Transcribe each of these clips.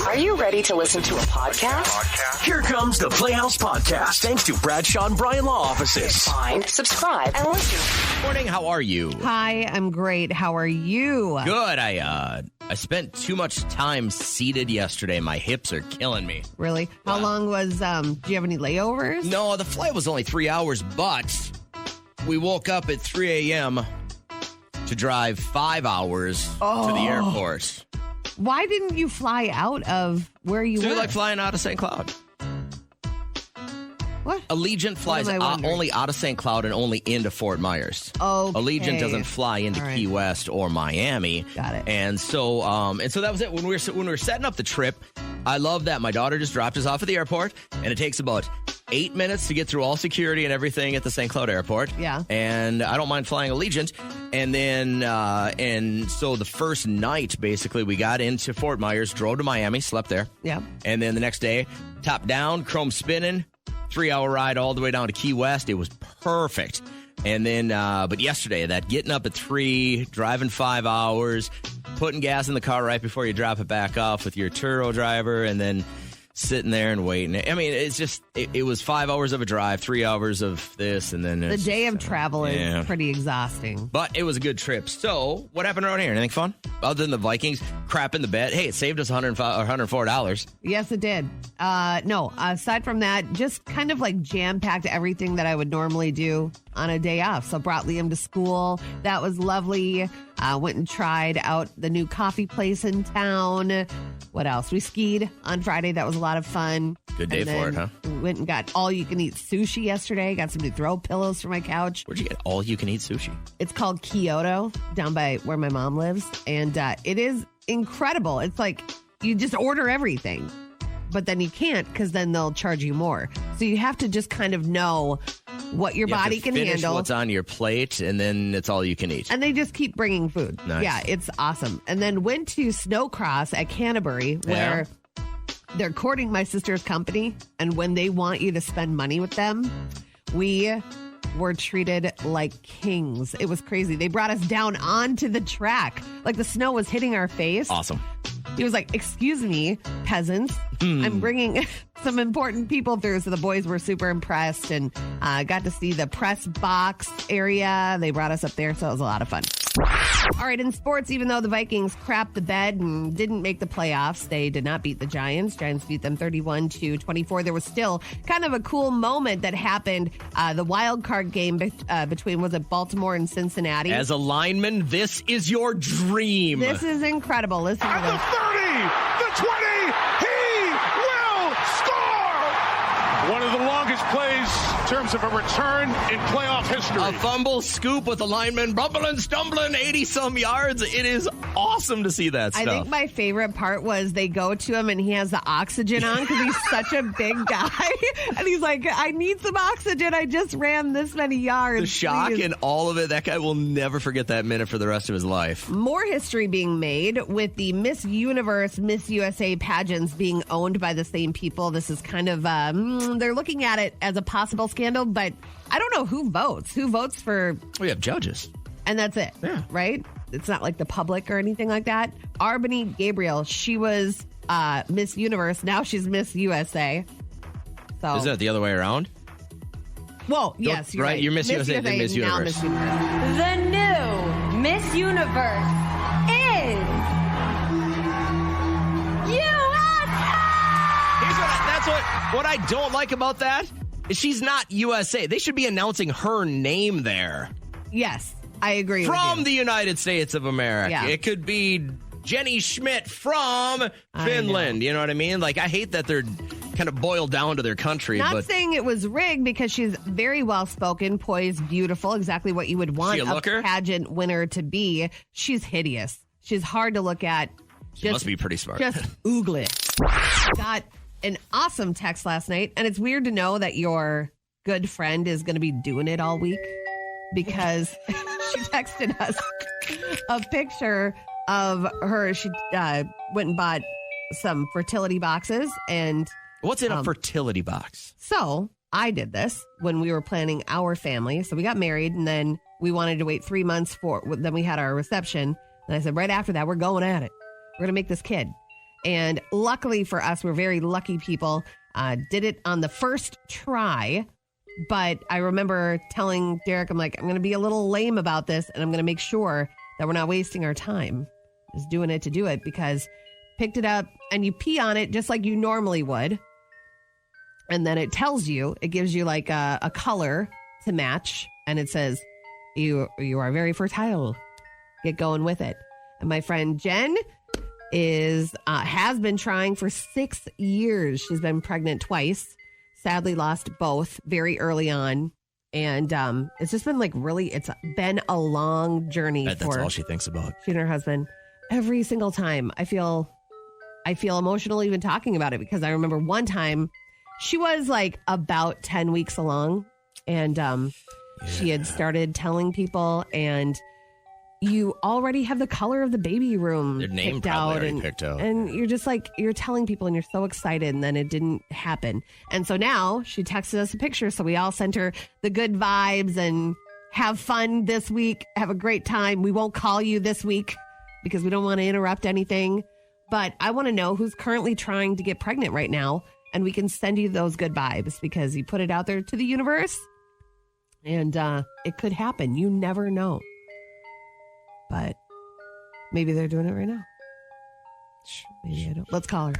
Are you ready to listen to a podcast? Here comes the Playhouse Podcast, thanks to Bradshaw and Bryan Law Offices. Find, subscribe, and listen. Morning, how are you? Hi, I'm great. How are you? Good. I spent too much time seated yesterday. My hips are killing me. Really? How long was, do you have any layovers? No, the flight was only 3 hours, but we woke up at 3 a.m. to drive 5 hours to the airport. Why didn't you fly out of where you So were? you like flying out of St. Cloud? What? Allegiant flies only out of St. Cloud and only into Fort Myers. Okay. Allegiant doesn't fly into Key West or Miami. Got it. And so that was it. When we were setting up the trip, I love that my daughter just dropped us off at the airport, and it takes about 8 minutes to get through all security and everything at the St. Cloud airport. Yeah. And I don't mind flying Allegiant. And then, and so the first night, basically, we got into Fort Myers, drove to Miami, slept there. Yeah. And then the next day, top down, chrome spinning, 3-hour ride all the way down to Key West. It was perfect. And then, but yesterday, that getting up at 3, driving 5 hours, putting gas in the car right before you drop it back off with your Turo driver, and then sitting there and waiting. I mean, it's just, it was 5 hours of a drive, 3 hours of this, and then The day of travel is pretty exhausting. But it was a good trip. So, what happened around here? Anything fun? Other than the Vikings crap in the bed. Hey, it saved us $104. Yes, it did. No, aside from that, just kind of like jam-packed everything that I would normally do on a day off. So brought Liam to school. That was lovely. Went and tried out the new coffee place in town. What else? We skied on Friday. That was a lot of fun. Good day for it, huh? Went and got all-you-can-eat sushi yesterday. Got some new throw pillows for my couch. Where'd you get all-you-can-eat sushi? It's called Kyoto, down by where my mom lives. And it is incredible. It's like you just order everything. But then you can't, because then they'll charge you more. So you have to just kind of know what your body can handle. What's on your plate, and then it's all you can eat. And they just keep bringing food. Nice. Yeah, it's awesome. And then went to Snowcross at Canterbury, where they're courting my sister's company. And when they want you to spend money with them, we were treated like kings. It was crazy. They brought us down onto the track. Like the snow was hitting our face. Awesome. He was like, excuse me, peasants. I'm bringing some important people through. So the boys were super impressed and got to see the press box area. They brought us up there. So it was a lot of fun. All right, in sports, even though the Vikings crapped the bed and didn't make the playoffs, they did not beat the Giants. Giants beat them 31-24. There was still kind of a cool moment that happened. The wild card game between, was it Baltimore and Cincinnati? As a lineman, this is your dream. This is incredible. Listen to this. 30, the 20, he will score! One of the longest plays in terms of a return in playoff history. A fumble scoop with the lineman bumbling, stumbling 80-some yards. It is awesome to see that stuff. I think my favorite part was they go to him and he has the oxygen on because he's such a big guy. And he's like, I need some oxygen. I just ran this many yards. The shock and all of it, that guy will never forget that minute for the rest of his life. More history being made with the Miss Universe, Miss USA pageants being owned by the same people. This is kind of, they're looking at it as a possible scandal, but I don't know who votes. Who votes for... We have judges. And that's it, right? It's not like the public or anything like that. Arbany Gabriel, she was Miss Universe. Now she's Miss USA. So Is that the other way around? Well, yes, you're right. You're Miss USA, then Miss now Universe. Miss Universe. The new Miss Universe is USA! That's what I don't like about that. Is she's not USA. They should be announcing her name there. Yes, I agree From with the United States of America. Yeah. It could be Jenny Schmidt from Finland. You know what I mean? Like, I hate that they're kind of boiled down to their country. Not saying it was rigged, because she's very well-spoken, poised, beautiful, exactly what you would want a pageant winner to be. She's hideous. She's hard to look at. She must be pretty smart. Just oogle. Got an awesome text last night, and it's weird to know that your good friend is going to be doing it all week, because she texted us a picture of her. She went and bought some fertility boxes. And what's in a fertility box? So I did this when we were planning our family. So we got married, and then we wanted to wait 3 months then we had our reception. And I said, right after that, we're going at it. We're going to make this kid. And luckily for us, we're very lucky people, did it on the first try. But I remember telling Derek, I'm like, I'm going to be a little lame about this, and I'm going to make sure that we're not wasting our time just doing it to do it, because picked it up and you pee on it just like you normally would. And then it tells you, it gives you like a color to match. And it says, you are very fertile. Get going with it. And my friend Jen has been trying for 6 years. She's been pregnant twice. Sadly lost both very early on. And it's just been it's been a long journey. That's all she thinks about. She and her husband. Every single time I feel emotional even talking about it, because I remember one time she was like about 10 weeks along, and she had started telling people, and you already have the color of the baby room Their name picked probably out, already picked out. And you're just like, you're telling people and you're so excited, and then it didn't happen. And so now she texted us a picture, so we all sent her the good vibes and have fun this week. Have a great time. We won't call you this week because we don't want to interrupt anything. But I want to know who's currently trying to get pregnant right now, and we can send you those good vibes because you put it out there to the universe, and it could happen. You never know. But maybe they're doing it right now. Maybe I don't. Let's call her.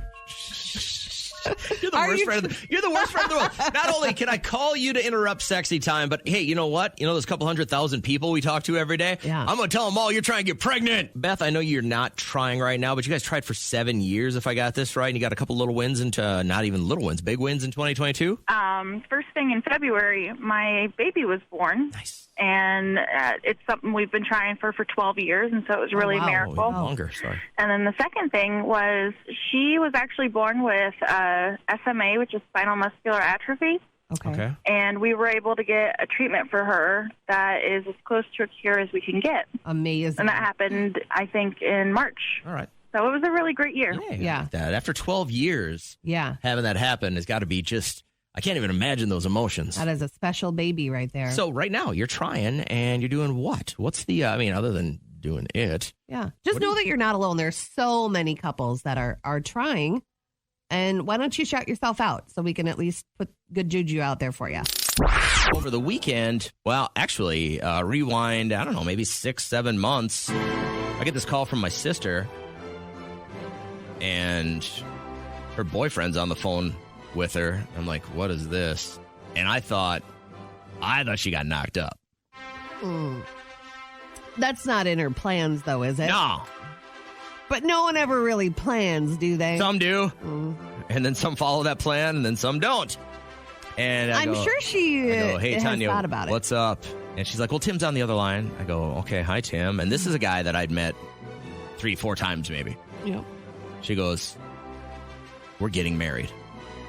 You're the worst friend in the world. Not only can I call you to interrupt sexy time, but hey, you know what? You know those couple 100,000 people we talk to every day? Yeah. I'm going to tell them all you're trying to get pregnant. Beth, I know you're not trying right now, but you guys tried for 7 years, if I got this right, and you got a couple little wins into, not even little wins, big wins in 2022? First thing in February, my baby was born. Nice. And it's something we've been trying for 12 years, and so it was really a miracle. Longer, sorry. And then the second thing was she was actually born with SMA, which is spinal muscular atrophy. Okay. And we were able to get a treatment for her that is as close to a cure as we can get. Amazing. And that happened, I think, in March. All right. So it was a really great year. Yeah. That. After 12 years, Yeah. having that happen has got to be just, I can't even imagine those emotions. That is a special baby right there. So right now you're trying and you're doing what? What's the, other than doing it? Yeah. Just know that you're not alone. There's so many couples that are trying. And why don't you shout yourself out so we can at least put good juju out there for you? Over the weekend, well, actually, rewind, I don't know, maybe 6-7 months. I get this call from my sister, and her boyfriend's on the phone with her. I'm like, what is this? And I thought she got knocked up. That's not in her plans, though, is it? No. But no one ever really plans, do they? Some do. And then some follow that plan, and then some don't. And I'm sure she hey, has Tanya, thought about it. what's up? And she's like, well, Tim's on the other line. I go, okay, hi, Tim. And this is a guy that I'd met 3-4 times maybe. Yep. She goes, we're getting married.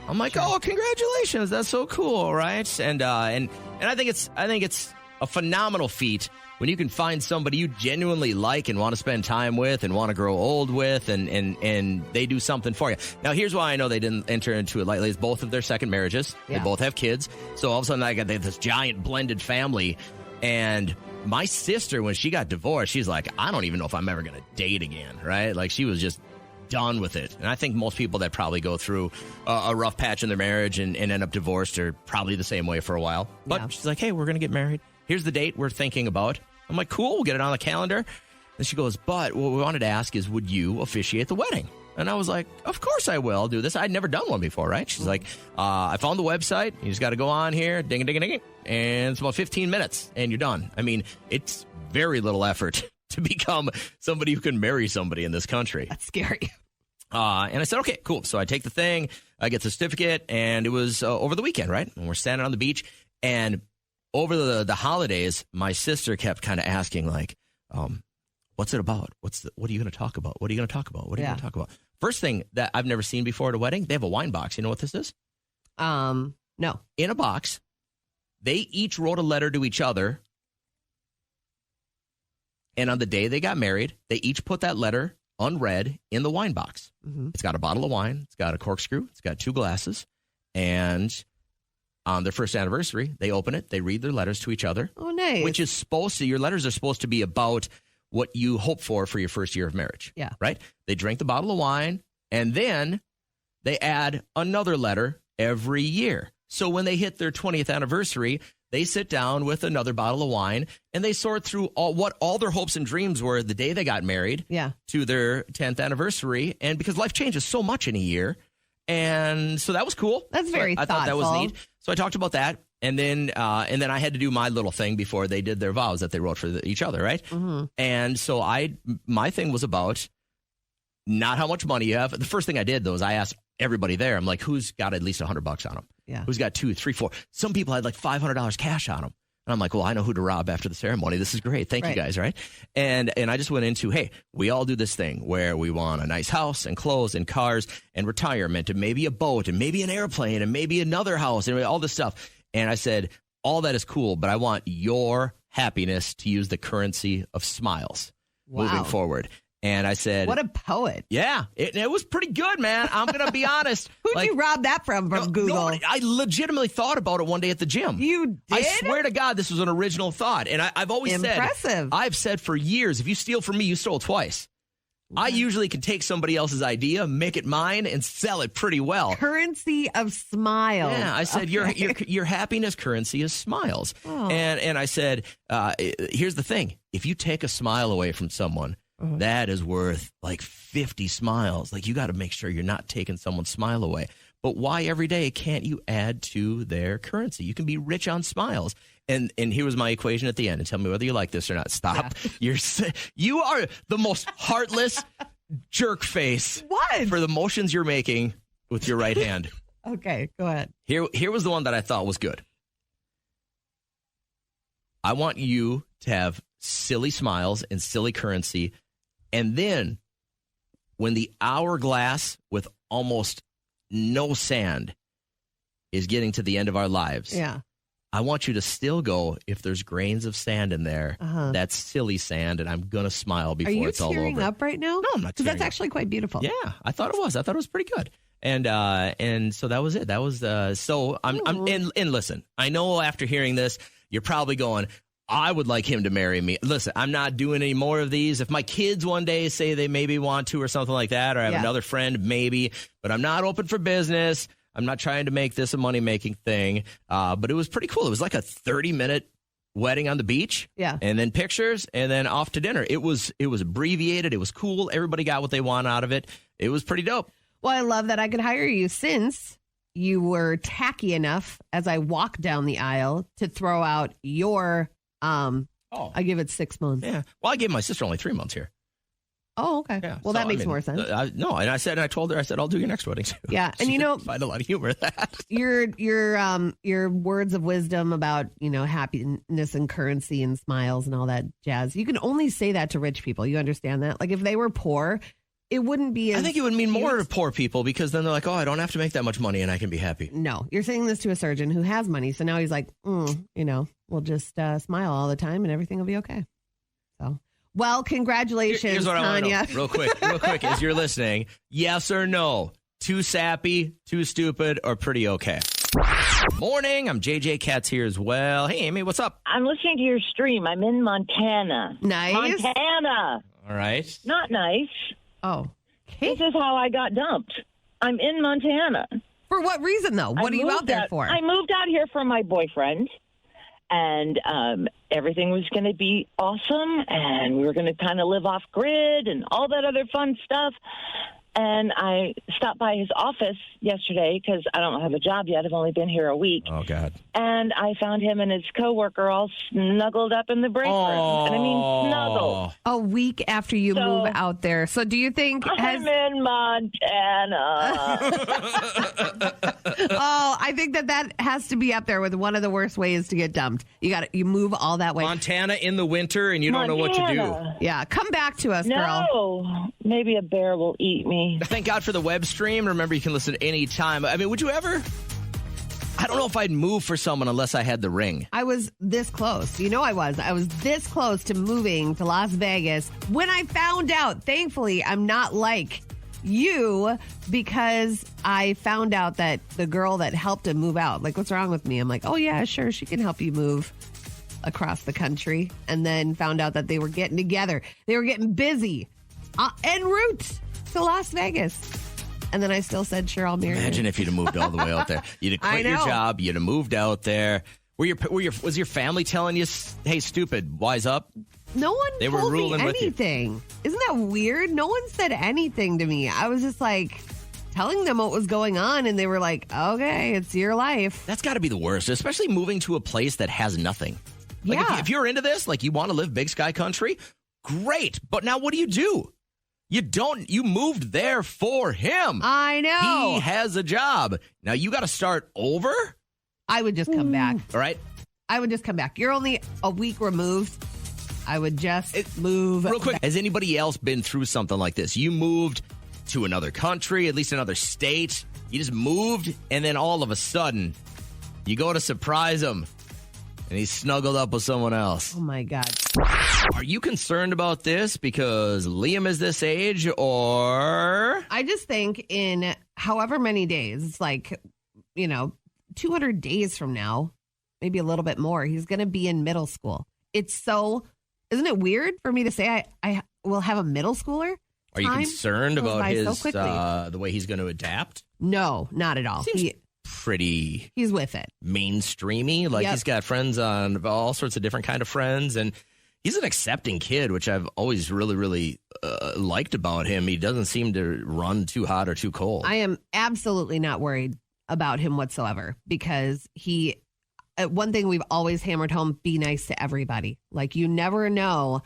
I'm like, oh, congratulations. That's so cool, right? And I think it's a phenomenal feat when you can find somebody you genuinely like and want to spend time with and want to grow old with, and they do something for you. Now, here's why I know they didn't enter into it lightly. It's both of their second marriages. Yeah. They both have kids. So all of a sudden, I got this giant blended family. And my sister, when she got divorced, she's like, I don't even know if I'm ever going to date again, right? Like, she was just done with it. And I think most people that probably go through a rough patch in their marriage and end up divorced are probably the same way for a while. But Yeah. she's like, hey, we're going to get married. Here's the date we're thinking about. I'm like, cool, we'll get it on the calendar. And she goes, but what we wanted to ask is, would you officiate the wedding? And I was like, of course I will. I'll do this. I'd never done one before, right? She's like, I found the website. You just got to go on here, ding-a-ding-a-ding, and it's about 15 minutes, and you're done. I mean, it's very little effort to become somebody who can marry somebody in this country. That's scary. And I said, okay, cool. So I take the thing, I get the certificate, and it was over the weekend, right? And we're standing on the beach, and over the holidays, my sister kept kind of asking, like, what's it about? What are you going to talk about? What are you going to talk about? What are you going to talk about? First thing that I've never seen before at a wedding, they have a wine box. You know what this is? No. In a box, they each wrote a letter to each other. And on the day they got married, they each put that letter unread in the wine box. Mm-hmm. It's got a bottle of wine. It's got a corkscrew. It's got 2 glasses. And on their first anniversary, they open it. They read their letters to each other. Oh, nice. Which is your letters are supposed to be about what you hope for your first year of marriage. Yeah. Right? They drink the bottle of wine, And then they add another letter every year. So when they hit their 20th anniversary, they sit down with another bottle of wine and they sort through all their hopes and dreams were the day they got married to their 10th anniversary. And because life changes so much in a year. And so that was cool. That's very thoughtful. I thought that was neat. So I talked about that. And then I had to do my little thing before they did their vows that they wrote for each other, right? Mm-hmm. And so my thing was about not how much money you have. The first thing I did, though, is I asked everybody there. I'm like, who's got at least $100 on them? Yeah. Who's got 2, 3, 4? Some people had like $500 cash on them. And I'm like, well, I know who to rob after the ceremony. This is great. Thank you guys, right? And I just went into, hey, we all do this thing where we want a nice house and clothes and cars and retirement and maybe a boat and maybe an airplane and maybe another house and all this stuff. And I said, all that is cool, but I want your happiness to use the currency of smiles moving forward. And I said, what a poet. Yeah, it was pretty good, man. I'm going to be honest. Who'd you rob that from Google? Nobody, I legitimately thought about it one day at the gym. You did? I swear to God, this was an original thought. And I've always said, I've said for years, if you steal from me, you stole twice. I usually can take somebody else's idea, make it mine, and sell it pretty well. Currency of smiles. Yeah, I said your happiness currency is smiles. Oh. And I said, here's the thing. If you take a smile away from someone, that is worth like 50 smiles. Like you got to make sure you're not taking someone's smile away. But why every day can't you add to their currency? You can be rich on smiles. And here was my equation at the end. And tell me whether you like this or not. Stop. Yeah. You are the most heartless jerk face. What? For the motions you're making with your right hand. Okay, go ahead. Here was the one that I thought was good. I want you to have silly smiles and silly currency. And then when the hourglass with almost no sand is getting to the end of our lives, I want you to still go, if there's grains of sand in there, that's silly sand, and I'm going to smile before it's all over. Are you tearing up right now? No, I'm not tearing up. That's actually quite beautiful. Yeah, I thought it was. I thought it was pretty good. And so that was it. That was so I'm and listen, I know after hearing this, you're probably going, I would like him to marry me. Listen, I'm not doing any more of these. If my kids one day say they maybe want to or something like that, or I have another friend, maybe, but I'm not open for business. I'm not trying to make this a money-making thing. But it was pretty cool. It was like a 30-minute wedding on the beach. Yeah. And then pictures and then off to dinner. It was abbreviated. It was cool. Everybody got what they want out of it. It was pretty dope. Well, I love that I could hire you since you were tacky enough as I walked down the aisle to throw out your I give it 6 months. Yeah. Well, I gave my sister only 3 months here. Oh, okay. Yeah. Well, so, that makes more sense. No, and I told her, I'll do your next wedding too. Yeah, and you know, find a lot of humor in that. Your words of wisdom about happiness and currency and smiles and all that jazz. You can only say that to rich people. You understand that? Like if they were poor, it wouldn't be. I think it would mean more to poor people because then they're like, oh, I don't have to make that much money and I can be happy. No, you're saying this to a surgeon who has money, so now he's like, we'll just smile all the time and everything will be okay. So. Well, congratulations, Here's what Tanya. I want to know. Real quick, as you're listening, yes or no? Too sappy, too stupid, or pretty okay? Morning, I'm JJ. Kat's here as well. Hey, Amy, what's up? I'm listening to your stream. I'm in Montana. Nice. Montana. All right. Not nice. Oh. Okay. This is how I got dumped. I'm in Montana. For what reason, though? What are you out there for? I moved out here for my boyfriend. And everything was going to be awesome, and we were going to kind of live off grid and all that other fun stuff. And I stopped by his office yesterday because I don't have a job yet. I've only been here a week. Oh, God. And I found him and his coworker all snuggled up in the break room. And I mean snuggled. A week after you move out there. So do you think... I'm in Montana. I think that has to be up there with one of the worst ways to get dumped. You move all that way. Montana in the winter and you don't know what to do. Yeah, come back to us, girl. No, maybe a bear will eat me. Thank God for the web stream. Remember, you can listen any time. I mean, would you ever... I don't know if I'd move for someone unless I had the ring. I was this close. I was this close to moving to Las Vegas when I found out. Thankfully, I'm not like you because I found out that the girl that helped him move out, like, what's wrong with me? I'm like, oh, yeah, sure, she can help you move across the country. And then found out that they were getting together. They were getting busy en route to Las Vegas. And then I still said, sure, I'll marry Imagine you. if you'd have moved all the way out there. You'd have quit your job. You'd have moved out there. Was your family telling you, hey, stupid, wise up? No one They were told me ruling with you. anything. Isn't that weird? No one said anything to me. I was just like telling them what was going on, and they were like, okay, it's your life. That's got to be the worst, especially moving to a place that has nothing. Like Yeah. if you're into this, like you want to live big sky country, great. But now what do? You moved there for him. I know. He has a job. Now you got to start over? I would just come back. All right. I would just come back. You're only a week removed. I would just move. Real quick, has anybody else been through something like this? You moved to another country, at least another state. You just moved, and then all of a sudden, you go to surprise him, and he's snuggled up with someone else. Oh, my God. Are you concerned about this because Liam is this age, or? I just think in however many days, it's like, 200 days from now, maybe a little bit more, he's going to be in middle school. Isn't it weird for me to say I will have a middle schooler? Are you concerned about the way he's going to adapt? No, not at all. Seems pretty He's with it. mainstreamy. Like he's got friends on all sorts of different kind of friends, and he's an accepting kid, which I've always really, really liked about him. He doesn't seem to run too hot or too cold. I am absolutely not worried about him whatsoever because one thing we've always hammered home, be nice to everybody. Like you never know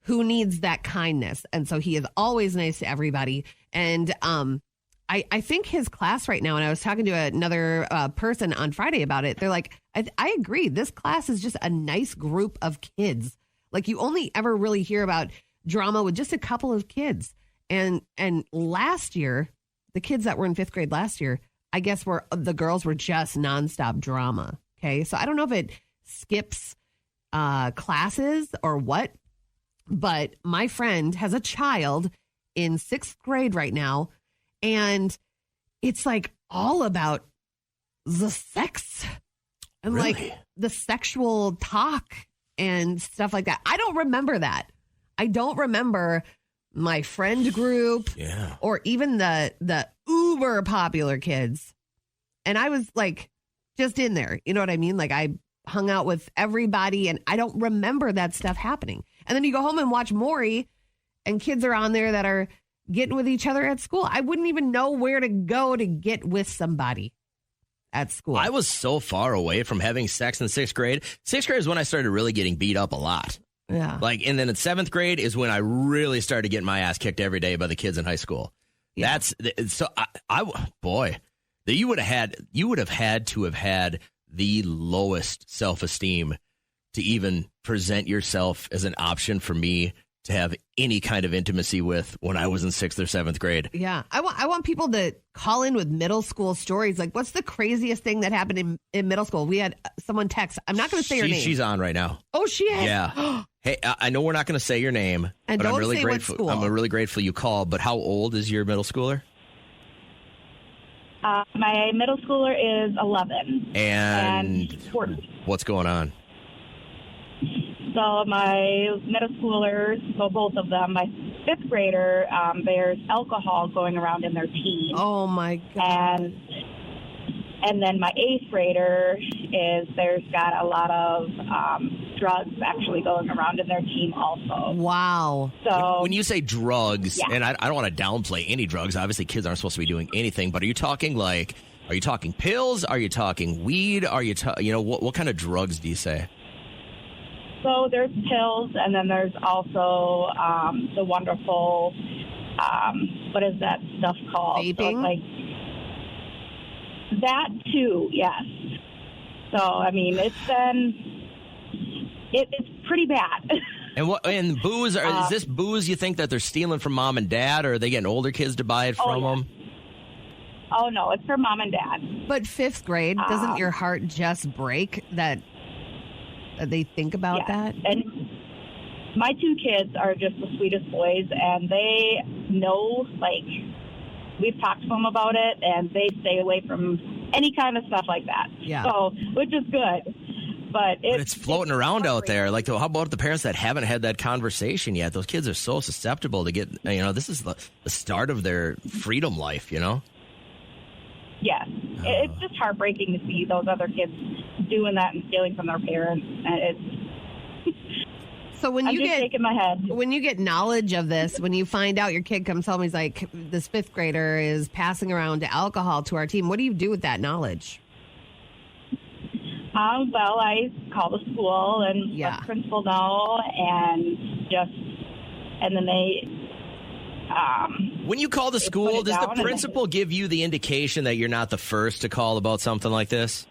who needs that kindness. And so he is always nice to everybody. And I think his class right now, and I was talking to another person on Friday about it, they're like, I agree. This class is just a nice group of kids. Like you only ever really hear about drama with just a couple of kids. And last year, the kids that were in 5th grade last year, I guess the girls were just nonstop drama. Okay, so I don't know if it skips classes or what, but my friend has a child in 6th grade right now, and it's like all about the sex and Really? like the sexual talk and stuff like that. I don't remember that. I don't remember my friend group or even the uber popular kids. And I was like, just in there. You know what I mean? Like I hung out with everybody and I don't remember that stuff happening. And then you go home and watch Maury and kids are on there that are getting with each other at school. I wouldn't even know where to go to get with somebody at school. I was so far away from having sex in 6th grade. 6th grade is when I started really getting beat up a lot. Yeah. Like, and then in 7th grade is when I really started getting my ass kicked every day by the kids in high school. Yeah. You would have had to have had the lowest self-esteem to even present yourself as an option for me to have any kind of intimacy with when I was in 6th or 7th grade. Yeah. I want people to call in with middle school stories. Like, what's the craziest thing that happened in middle school? We had someone text. I'm not going to say her name. She's on right now. Oh, she is? Yeah. Hey, I know we're not going to say your name, And but I'm don't really say what grateful. school. I'm really grateful you called. But how old is your middle schooler? My middle schooler is 11. And 14. What's going on? So my middle schoolers, so both of them, my 5th grader, there's alcohol going around in their tea. Oh, my God. And then my 8th grader there's got a lot of drugs actually going around in their team also. Wow. So When you say drugs, Yeah. and I don't want to downplay any drugs. Obviously, kids aren't supposed to be doing anything. But are you talking pills? Are you talking weed? Are you what kind of drugs do you say? So there's pills, and then there's also the wonderful, what is that stuff called? Vaping? So like that too, yes. So I mean, it's pretty bad. And booze? Is this booze you think that they're stealing from mom and dad, or are they getting older kids to buy it from them? Oh no, it's for mom and dad. But 5th grade, doesn't your heart just break that they think about that? And my 2 kids are just the sweetest boys, and they know, like, we've talked to them about it, and they stay away from any kind of stuff like that. Yeah. So, which is good. But it's floating around out there. Like, how about the parents that haven't had that conversation yet? Those kids are so susceptible to get, this is the start of their freedom life, Yes. It's just heartbreaking to see those other kids doing that and stealing from their parents. And so when I'm you just shaking my head. When you get knowledge of this, when you find out your kid comes home, he's like, this fifth grader is passing around alcohol to our team. What do you do with that knowledge? Well, I call the school and let the principal know, and then they. When you call the school, does the principal give you the indication that you're not the first to call about something like this?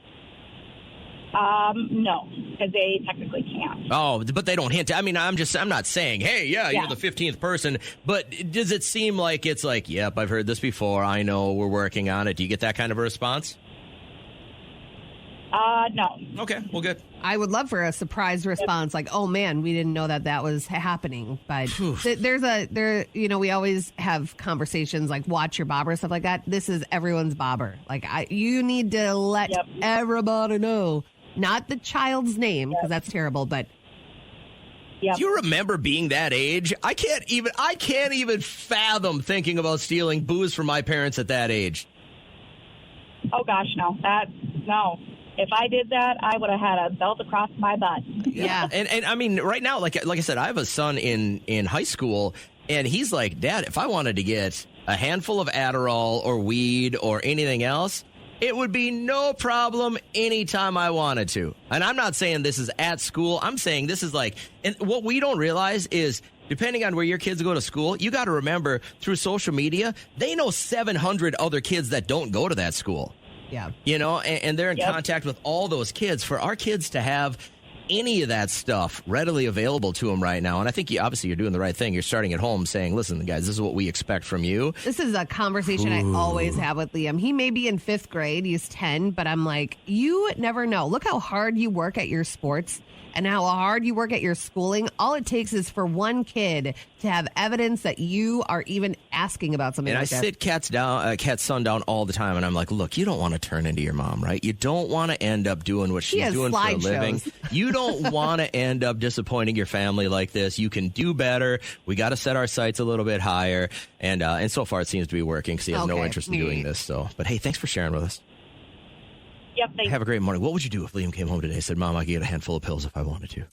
No, because they technically can't. Oh, but they don't hint. I mean, I'm not saying, hey, you're the 15th person. But does it seem like it's like, yep, I've heard this before. I know, we're working on it. Do you get that kind of a response? No. Okay, well, good. I would love for a surprise response, like, "Oh man, we didn't know that was happening." But we always have conversations like "watch your bobber" stuff like that. This is everyone's bobber. Like, you need to let everybody know, not the child's name because that's terrible, but. Yep. Do you remember being that age? I can't even fathom thinking about stealing booze from my parents at that age. Oh gosh, no. No. If I did that, I would have had a belt across my butt. Yeah. And I mean, right now, like I said, I have a son in high school, and he's like, Dad, if I wanted to get a handful of Adderall or weed or anything else, it would be no problem anytime I wanted to. And I'm not saying this is at school. I'm saying this is like, and what we don't realize is, depending on where your kids go to school, you got to remember, through social media, they know 700 other kids that don't go to that school. Yeah. And they're in contact with all those kids. For our kids to have any of that stuff readily available to them right now, and I think you're doing the right thing. You're starting at home saying, listen, guys, this is what we expect from you. This is a conversation I always have with Liam. He may be in 5th grade. He's 10, but I'm like, you never know. Look how hard you work at your sports and how hard you work at your schooling. All it takes is for one kid to have evidence that you are even asking about something. And like I sit Kat's son down all the time, and I'm like, look, you don't want to turn into your mom, right? You don't want to end up doing what she's doing for a living. You don't want to end up disappointing your family like this. You can do better. We got to set our sights a little bit higher. And so far it seems to be working because he has no interest in doing this. So, but hey, thanks for sharing with us. Yep, thanks. Have a great morning. What would you do if Liam came home today and said, Mom, I could get a handful of pills if I wanted to?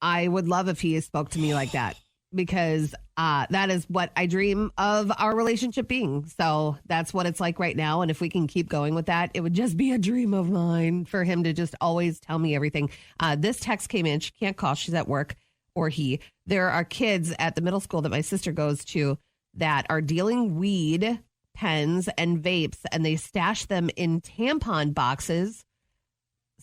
I would love if he spoke to me like that, because that is what I dream of our relationship being. So that's what it's like right now. And if we can keep going with that, it would just be a dream of mine for him to just always tell me everything. This text came in. She can't call. She's at work, or he. There are kids at the middle school that my sister goes to that are dealing weed, pens, and vapes, and they stash them in tampon boxes.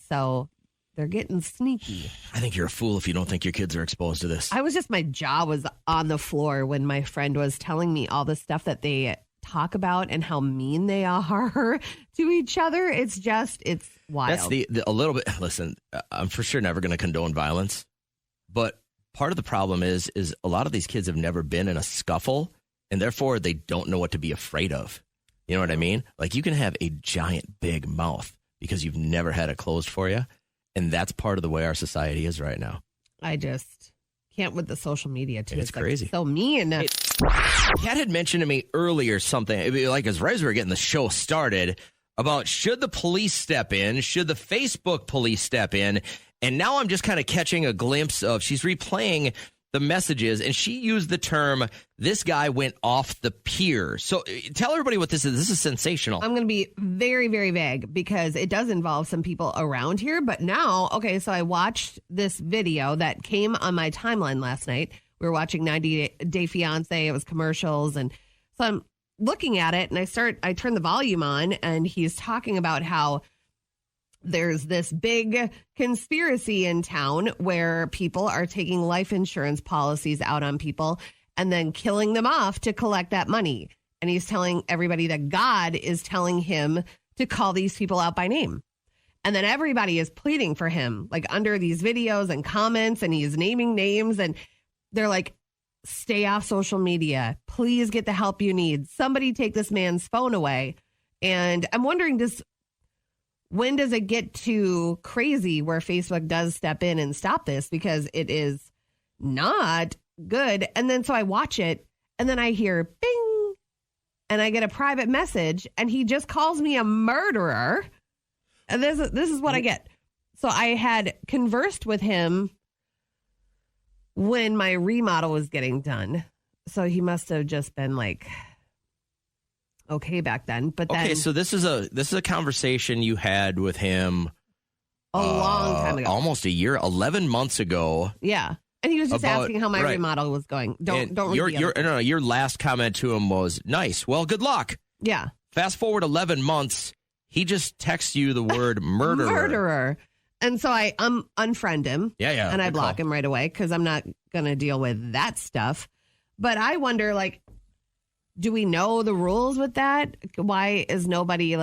So they're getting sneaky. I think you're a fool if you don't think your kids are exposed to this. My jaw was on the floor when my friend was telling me all the stuff that they talk about and how mean they are to each other. It's wild. That's a little bit. Listen, I'm for sure never going to condone violence, but part of the problem is a lot of these kids have never been in a scuffle, and therefore they don't know what to be afraid of. You know what I mean? Like, you can have a giant big mouth because you've never had it closed for you. And that's part of the way our society is right now. I just can't with the social media, too. It's crazy. Like so mean. Kat had mentioned to me earlier something, like as right as we were getting the show started, about should the police step in? Should the Facebook police step in? And now I'm just kind of catching a glimpse of, she's replaying the messages, and she used the term, this guy went off the pier. So tell everybody what this is. This is sensational. I'm going to be very, very vague because it does involve some people around here. But now, so I watched this video that came on my timeline last night. We were watching 90 Day Fiancé. It was commercials. And so I'm looking at it, and I turn the volume on, and he's talking about how there's this big conspiracy in town where people are taking life insurance policies out on people and then killing them off to collect that money. And he's telling everybody that God is telling him to call these people out by name. And then everybody is pleading for him, like under these videos and comments, and he's naming names, and they're like, stay off social media. Please get the help you need. Somebody take this man's phone away. And I'm wondering, when does it get too crazy where Facebook does step in and stop this? Because it is not good. And then so I watch it and then I hear bing and I get a private message and he just calls me a murderer. And this is what I get. So I had conversed with him when my remodel was getting done. So he must have just been like okay back then. But then, okay, so this is a conversation you had with him a long time ago. Almost a year, 11 months ago. Yeah. And he was just asking how my remodel was going. Don't reveal. Your last comment to him was, nice. Well, good luck. Yeah. Fast forward 11 months, he just texts you the word murderer. Murderer. And so I unfriend him. Yeah. And I block him right away because I'm not going to deal with that stuff. But I wonder, like, do we know the rules with that? Why is nobody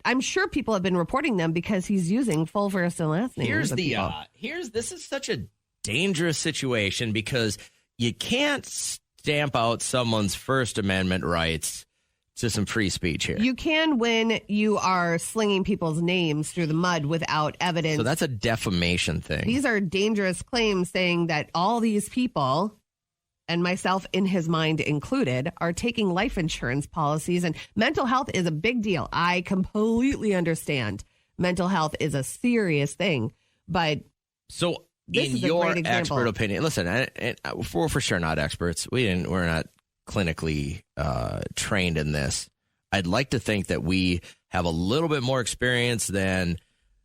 I'm sure people have been reporting them because he's using full first and last names. This is such a dangerous situation because you can't stamp out someone's First Amendment rights to some free speech here. You can when you are slinging people's names through the mud without evidence. So that's a defamation thing. These are dangerous claims saying that all these people, and myself in his mind included, are taking life insurance policies. And mental health is a big deal. I completely understand. Mental health is a serious thing. But so in your expert opinion, listen, we're for sure not experts. We're not clinically trained in this. I'd like to think that we have a little bit more experience than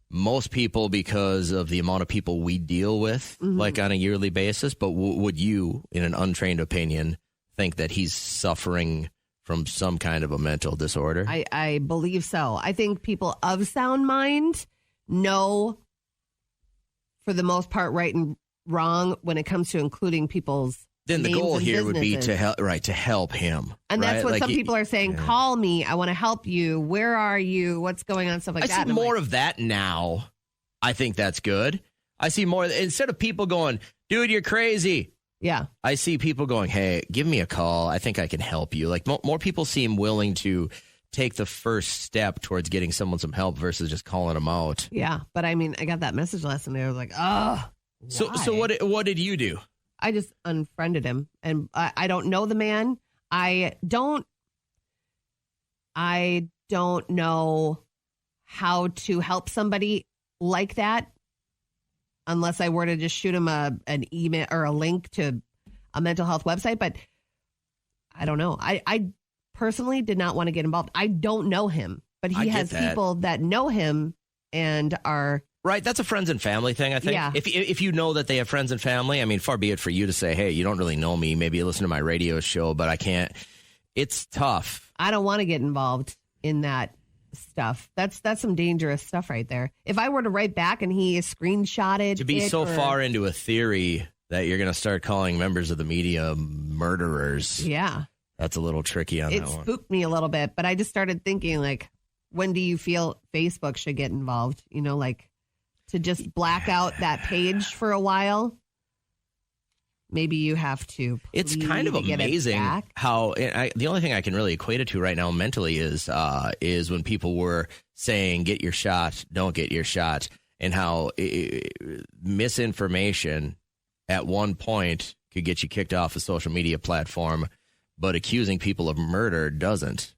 most people because of the amount of people we deal with, like on a yearly basis. But would you, in an untrained opinion, think that he's suffering from some kind of a mental disorder? I believe so. I think people of sound mind know, for the most part, right and wrong when it comes to including people's then the goal here would be businesses. to help him. And right? that's what some people are saying. Yeah. Call me. I want to help you. Where are you? What's going on? Stuff like that. I see more of that now. I think that's good. I see more. Instead of people going, dude, you're crazy. Yeah. I see people going, hey, give me a call. I think I can help you. Like more people seem willing to take the first step towards getting someone some help versus just calling them out. Yeah. But I mean, I got that message last night. I was like, oh. So what did you do? I just unfriended him, and I don't know the man. I don't know how to help somebody like that unless I were to just shoot him an email or a link to a mental health website. But I don't know. I personally did not want to get involved. I don't know him, but he has people that know him and are... Right, that's a friends and family thing, I think. Yeah. If you know that they have friends and family, I mean, far be it for you to say, hey, you don't really know me. Maybe you listen to my radio show, but I can't. It's tough. I don't want to get involved in that stuff. That's some dangerous stuff right there. If I were to write back and he screenshotted to be far into a theory that you're going to start calling members of the media murderers. Yeah. That's a little tricky on that one. It spooked me a little bit, but I just started thinking, like, when do you feel Facebook should get involved? You know, like, to just black out that page for a while. Maybe you have to. It's kind of amazing how the only thing I can really equate it to right now mentally is when people were saying, get your shot, don't get your shot, and how misinformation at one point could get you kicked off a social media platform, but accusing people of murder doesn't.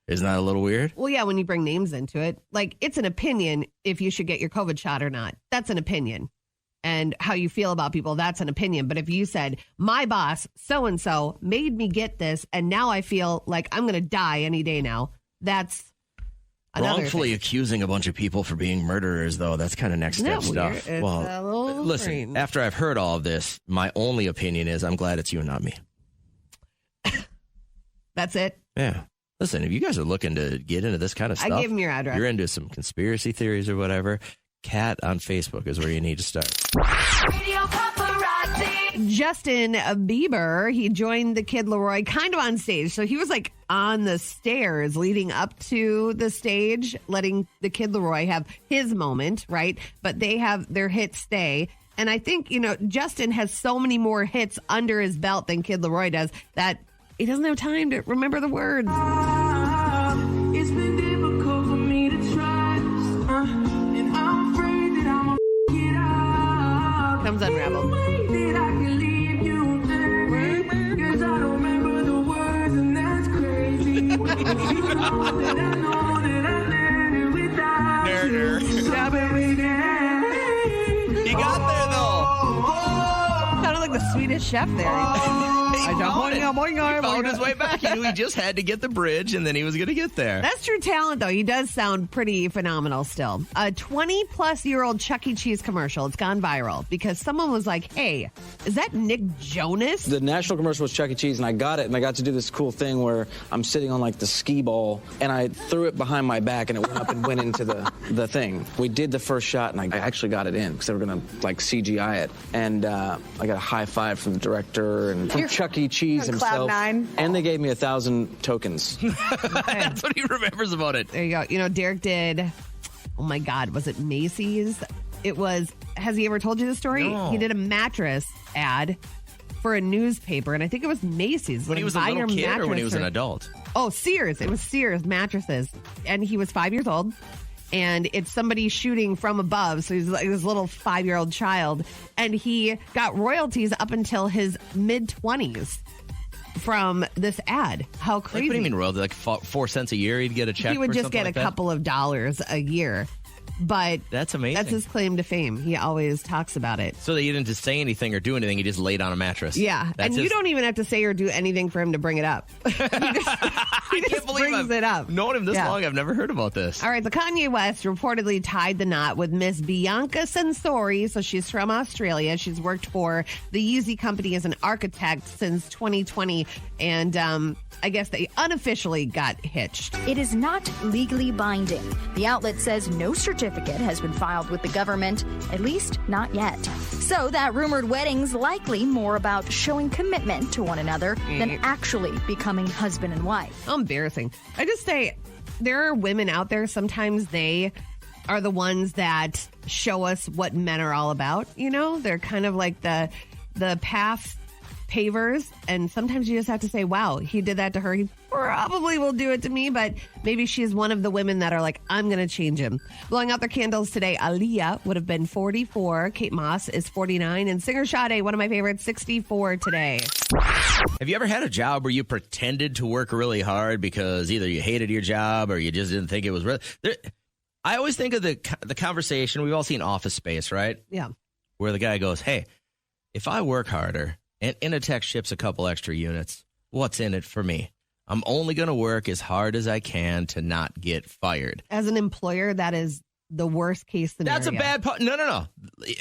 Isn't that a little weird? Well, yeah, when you bring names into it. Like, it's an opinion if you should get your COVID shot or not. That's an opinion. And how you feel about people, that's an opinion. But if you said, my boss, so-and-so, made me get this, and now I feel like I'm going to die any day now, that's another wrongfully thing. Accusing a bunch of people for being murderers, though, that's kind of next step stuff. It's well, listen, strange. After I've heard all of this, my only opinion is I'm glad it's you and not me. That's it? Yeah. Listen, if you guys are looking to get into this kind of stuff, I gave him your address. You're into some conspiracy theories or whatever, Kat on Facebook is where you need to start. Radio Paparazzi. Justin Bieber, he joined the Kid Laroi kind of on stage. So he was like on the stairs leading up to the stage, letting the Kid Laroi have his moment, right? But they have their hit Stay. And I think, Justin has so many more hits under his belt than Kid Laroi does that he doesn't have time to remember the words. It's been difficult for me to trust. He got there, though. Sounded like the Swedish chef there. He found his way back. He knew he just had to get the bridge, and then he was going to get there. That's true talent, though. He does sound pretty phenomenal still. A 20-plus-year-old Chuck E. Cheese commercial. It's gone viral because someone was like, hey, is that Nick Jonas? The national commercial was Chuck E. Cheese, and I got it, and I got to do this cool thing where I'm sitting on, like, the skee ball, and I threw it behind my back, and it went up and went into the thing. We did the first shot, and I actually got it in because they were going to, like, CGI it. And I got a high five from the director and from Chuck E. Cheese himself. Cloud9. And they gave me 1,000 tokens. That's what he remembers about it. There you go. You know, Derek did, oh my God, was it Macy's? It was, has he ever told you the story? No. He did a mattress ad for a newspaper, and I think it was Macy's. When he was a little kid or when he was an adult? Oh, Sears. It was Sears mattresses. And he was 5 years old. And it's somebody shooting from above. So he's like this little 5-year-old child. And he got royalties up until his mid-20s from this ad. How crazy. Like, what do you mean royalty? Like 4 cents a year he'd get a check? He would for just something get like a that? couple of dollars a year. But that's amazing. That's his claim to fame. He always talks about it. So that you didn't just say anything or do anything. He just laid on a mattress. Yeah. That's and you don't even have to say or do anything for him to bring it up. he just brings it up. Known him this long. I've never heard about this. All right. The Kanye West reportedly tied the knot with Miss Bianca Sensori. So she's from Australia. She's worked for the Yeezy company as an architect since 2020. And I guess they unofficially got hitched. It is not legally binding. The outlet says no certificate has been filed with the government, at least not yet. So that rumored wedding's likely more about showing commitment to one another than actually becoming husband and wife. How embarrassing. I just say there are women out there, sometimes they are the ones that show us what men are all about. You know, they're kind of like the path pavers, and sometimes you just have to say, wow, he did that to her. He probably will do it to me, but maybe she's one of the women that are like, I'm going to change him. Blowing out their candles today, Aaliyah would have been 44. Kate Moss is 49. And singer Sade, one of my favorites, 64 today. Have you ever had a job where you pretended to work really hard because either you hated your job or you just didn't think it was real? I always think of the conversation. We've all seen Office Space, right? Yeah. Where the guy goes, hey, if I work harder and Initech ships a couple extra units, what's in it for me? I'm only going to work as hard as I can to not get fired. As an employer, that is the worst case scenario. That's a bad part. No.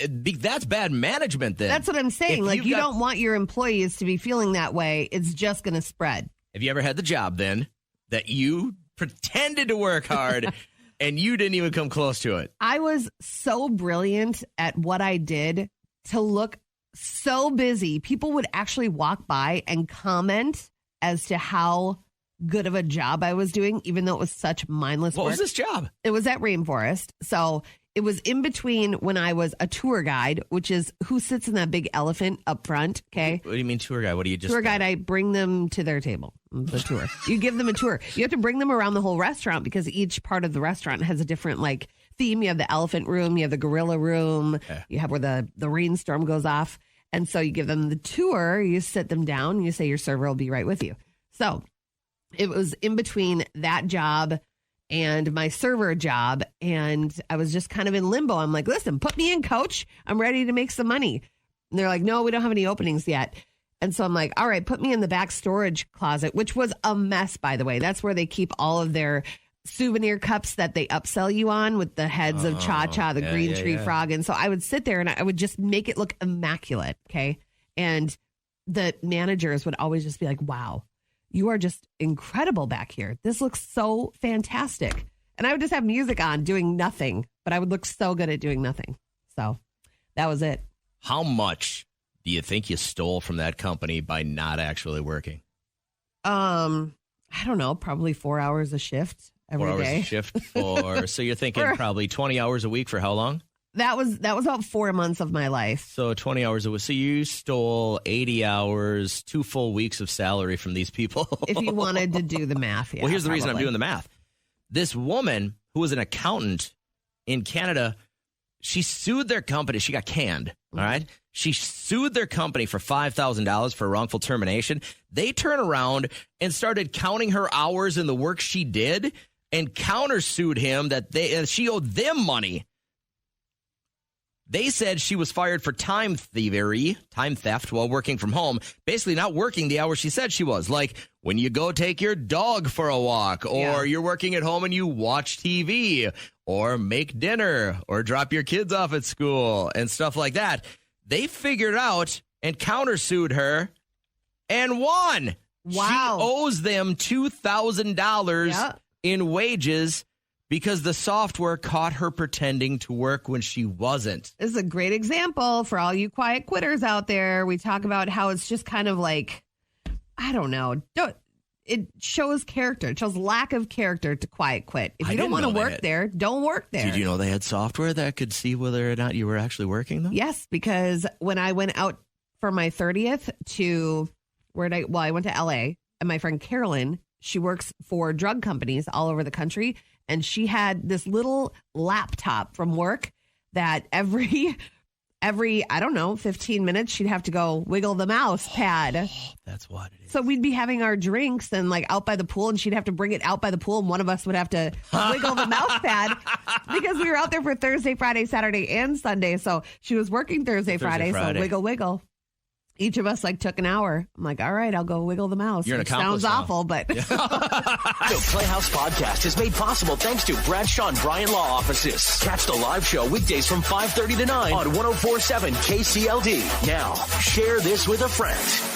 That's bad management then. That's what I'm saying. If like, you don't want your employees to be feeling that way. It's just going to spread. Have you ever had the job then that you pretended to work hard and you didn't even come close to it? I was so brilliant at what I did to look so busy. People would actually walk by and comment as to how good of a job I was doing, even though it was such mindless work. What was this job? It was at Rainforest. So it was in between when I was a tour guide, which is who sits in that big elephant up front. Okay. What do you mean tour guide? What do you just... Tour guide, I bring them to their table. The tour. You give them a tour. You have to bring them around the whole restaurant because each part of the restaurant has a different like theme. You have the elephant room, you have the gorilla room, you have where the rainstorm goes off. And so you give them the tour, you sit them down, and you say your server will be right with you. So it was in between that job and my server job, and I was just kind of in limbo. I'm like, listen, put me in, coach. I'm ready to make some money. And they're like, no, we don't have any openings yet. And so I'm like, all right, put me in the back storage closet, which was a mess, by the way. That's where they keep all of their souvenir cups that they upsell you on with the heads of Cha-Cha, the green tree frog. And so I would sit there and I would just make it look immaculate. Okay. And the managers would always just be like, wow, you are just incredible back here. This looks so fantastic. And I would just have music on doing nothing, but I would look so good at doing nothing. So that was it. How much do you think you stole from that company by not actually working? I don't know, probably 4 hours a shift. Every 4 hours day. a shift for, so you're thinking probably 20 hours a week for how long? That was about 4 months of my life. So 20 hours a week. So you stole 80 hours, 2 full weeks of salary from these people. If you wanted to do the math, yeah. Well, here's the reason I'm probably. doing the math. This woman who was an accountant in Canada, she sued their company. She got canned. All right. She sued their company for $5,000 for wrongful termination. They turn around and started counting her hours in the work she did and countersued him that she owed them money. They said she was fired for time theft while working from home, basically not working the hours she said she was. Like when you go take your dog for a walk, or you're working at home and you watch TV, or make dinner, or drop your kids off at school and stuff like that. They figured out and countersued her and won. Wow. She owes them $2,000 in wages because the software caught her pretending to work when she wasn't. This is a great example for all you quiet quitters out there. We talk about how it's just kind of like, I don't know. It shows character. It shows lack of character to quiet quit. If you don't want to work there, don't work there. Did you know they had software that could see whether or not you were actually working, though? Yes, because when I went out for my 30th to I went to LA, and my friend Carolyn, she works for drug companies all over the country, and she had this little laptop from work that every I don't know, 15 minutes, she'd have to go wiggle the mouse pad. Oh, that's what it is. So we'd be having our drinks and like out by the pool, and she'd have to bring it out by the pool, and one of us would have to wiggle the mouse pad because we were out there for Thursday, Friday, Saturday, and Sunday. So she was working Thursday, Friday, so wiggle. Each of us took an hour. I'm like, all right, I'll go wiggle the mouse. You're an accomplice sounds now. awful, but The Playhouse Podcast is made possible thanks to Bradshaw and Bryan Law Offices. Catch the live show weekdays from 5:30 to 9 on 104.7 KCLD. Now, share this with a friend.